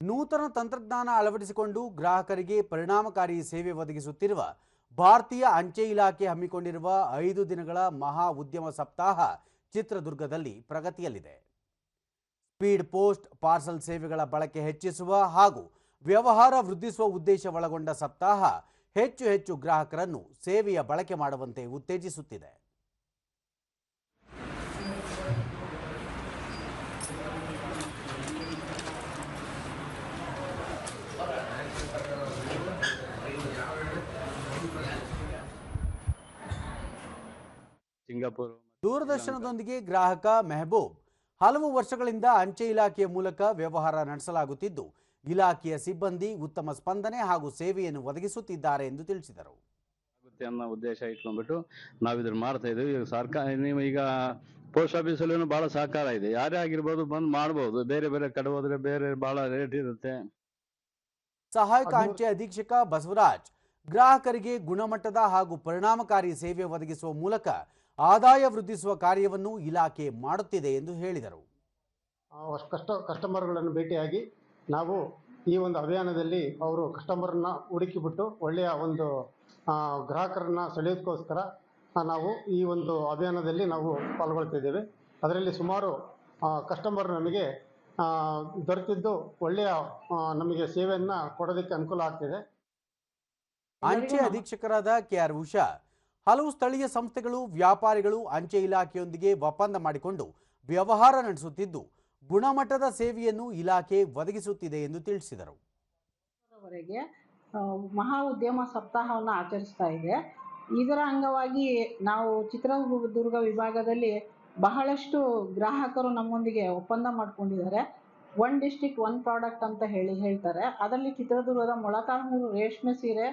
ನೂತನ ತಂತ್ರಜ್ಞಾನ ಅಳವಡಿಸಿಕೊಂಡು ಗ್ರಾಹಕರಿಗೆ ಪರಿಣಾಮಕಾರಿ ಸೇವೆ ಒದಗಿಸುತ್ತಿರುವ ಭಾರತೀಯ ಅಂಚೆ ಇಲಾಖೆ ಹಮ್ಮಿಕೊಂಡಿರುವ 5 ದಿನಗಳ ಮಹಾ ಉದ್ಯಮ ಸಪ್ತಾಹ ಚಿತ್ರದುರ್ಗದಲ್ಲಿ ಪ್ರಗತಿಯಲ್ಲಿದೆ. ಸ್ಪೀಡ್ ಪೋಸ್ಟ್ ಪಾರ್ಸಲ್ ಸೇವೆಗಳ ಬಳಕೆ ಹೆಚ್ಚಿಸುವ ಹಾಗೂ ವ್ಯವಹಾರ ವೃದ್ಧಿಸುವ ಉದ್ದೇಶ ಒಳಗೊಂಡ ಸಪ್ತಾಹ ಹೆಚ್ಚು ಗ್ರಾಹಕರನ್ನು ಸೇವೆಯ ಬಳಕೆ ಮಾಡುವಂತೆ ಉತ್ತೇಜಿಸುತ್ತಿದೆ. ಸಿಂಗಾಪುರ್ ದೂರದರ್ಶನದೊಂದಿಗೆ ಗ್ರಾಹಕ ಮೆಹಬೂಬ್ ಹಲವು ವರ್ಷಗಳಿಂದ ಅಂಚೆ ಇಲಾಖೆಯ ಮೂಲಕ ವ್ಯವಹಾರ ನಡೆಸಲಾಗುತ್ತಿದ್ದು, ಇಲಾಖೆಯ ಸಿಬ್ಬಂದಿ ಉತ್ತಮ ಸ್ಪಂದನೆ ಹಾಗೂ ಸೇವೆಯನ್ನು ಒದಗಿಸುತ್ತಿದ್ದಾರೆ ಎಂದು ತಿಳಿಸಿದರು. ಅನ್ನೋ ಉದ್ದೇಶ ಇಟ್ಕೊಂಡ್ಬಿಟ್ಟು ನಾವು ಇದನ್ನ ಮಾಡ್ತಾ ಇದ್ದೀವಿ. ಈಗ ಸರ್ಕಾರ ಈಗ ಪೋಸ್ಟ್ ಆಫೀಸಲ್ಲೂ ಬಹಳ ಸಹಕಾರ ಇದೆ. ಯಾರೇ ಆಗಿರ್ಬೋದು ಬಂದು ಮಾಡ್ಬೋದು. ಬೇರೆ ಕಡೆ ಹೋದ್ರೆ ಬೇರೆ ಬಹಳ ರೇಟ್ ಇರುತ್ತೆ. ಸಹಾಯಕ ಅಂಚೆ ಅಧೀಕ್ಷಕ ಬಸವರಾಜ್ ಗ್ರಾಹಕರಿಗೆ ಗುಣಮಟ್ಟದ ಹಾಗೂ ಪರಿಣಾಮಕಾರಿ ಸೇವೆ ಒದಗಿಸುವ ಮೂಲಕ ಆದಾಯ ವೃದ್ಧಿಸುವ ಕಾರ್ಯವನ್ನು ಇಲಾಖೆ ಮಾಡುತ್ತಿದೆ ಎಂದು ಹೇಳಿದರು. ಕಸ್ಟಮರ್ಗಳನ್ನು ಭೇಟಿಯಾಗಿ ನಾವು ಈ ಒಂದು ಅಭಿಯಾನದಲ್ಲಿ ಅವರು ಕಸ್ಟಮರ್ನ ಹುಡುಕಿಬಿಟ್ಟು ಒಳ್ಳೆಯ ಒಂದು ಗ್ರಾಹಕರನ್ನ ಸೆಳೆಯೋದಕ್ಕೋಸ್ಕರ ನಾವು ಈ ಒಂದು ಅಭಿಯಾನದಲ್ಲಿ ನಾವು ಪಾಲ್ಗೊಳ್ತಿದ್ದೇವೆ. ಅದರಲ್ಲಿ ಸುಮಾರು ಕಸ್ಟಮರ್ ನಮಗೆ ದೊರೆತಿದ್ದು ಒಳ್ಳೆಯ ನಮಗೆ ಸೇವೆಯನ್ನು ಕೊಡೋದಕ್ಕೆ ಅನುಕೂಲ ಆಗ್ತಿದೆ. ಅಂಚೆ ಅಧೀಕ್ಷಕರಾದ ಕೆಆರ್ ಉಷಾ ಹಲವು ಸ್ಥಳೀಯ ಸಂಸ್ಥೆಗಳು, ವ್ಯಾಪಾರಿಗಳು ಅಂಚೆ ಇಲಾಖೆಯೊಂದಿಗೆ ಒಪ್ಪಂದ ಮಾಡಿಕೊಂಡು ವ್ಯವಹಾರ ನಡೆಸುತ್ತಿದ್ದು, ಗುಣಮಟ್ಟದ ಸೇವೆಯನ್ನು ಇಲಾಖೆ ಒದಗಿಸುತ್ತಿದೆ ಎಂದು ತಿಳಿಸಿದರು. ಮಹಾ ಉದ್ಯಮ ಸಪ್ತಾಹವನ್ನು ಆಚರಿಸ್ತಾ ಇದೆ. ಇದರ ಅಂಗವಾಗಿ ನಾವು ಚಿತ್ರದುರ್ಗ ವಿಭಾಗದಲ್ಲಿ ಬಹಳಷ್ಟು ಗ್ರಾಹಕರು ನಮ್ಮೊಂದಿಗೆ ಒಪ್ಪಂದ ಮಾಡಿಕೊಂಡಿದ್ದಾರೆ. 1 ಡಿಸ್ಟ್ರಿಕ್ಟ್ 1 ಪ್ರಾಡಕ್ಟ್ ಅಂತ ಹೇಳ್ತಾರೆ. ಅದರಲ್ಲಿ ಚಿತ್ರದುರ್ಗದ ಮೊಳಕಾಲ್ಮೂರು ರೇಷ್ಮೆ ಸೀರೆ